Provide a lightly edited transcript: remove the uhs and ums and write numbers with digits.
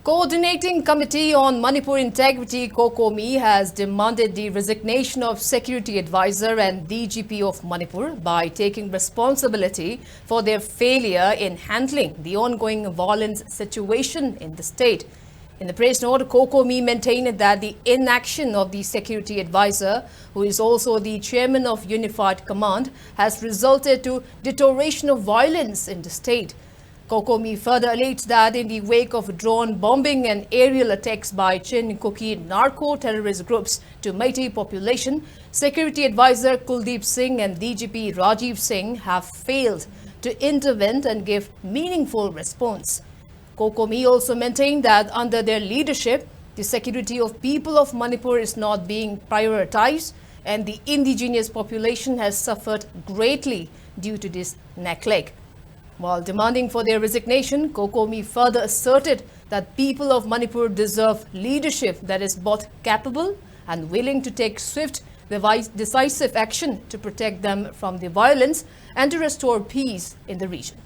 Coordinating Committee on Manipur Integrity Cocomi has demanded the resignation of Security Advisor and DGP of Manipur by taking responsibility for their failure in handling the ongoing violence situation in the state. In the press note, Cocomi maintained that the inaction of the Security Advisor, who is also the Chairman of Unified Command, has resulted to deterioration of violence in the state. Cocomi further alleged that in the wake of drone bombing and aerial attacks by Chin Cookie narco-terrorist groups to Meitei population, Security Advisor Kuldeep Singh and DGP Rajiv Singh have failed to intervene and give meaningful response. Cocomi also maintained that under their leadership, the security of people of Manipur is not being prioritized and the indigenous population has suffered greatly due to this neglect. While demanding for their resignation, Cocomi further asserted that people of Manipur deserve leadership that is both capable and willing to take swift, decisive action to protect them from the violence and to restore peace in the region.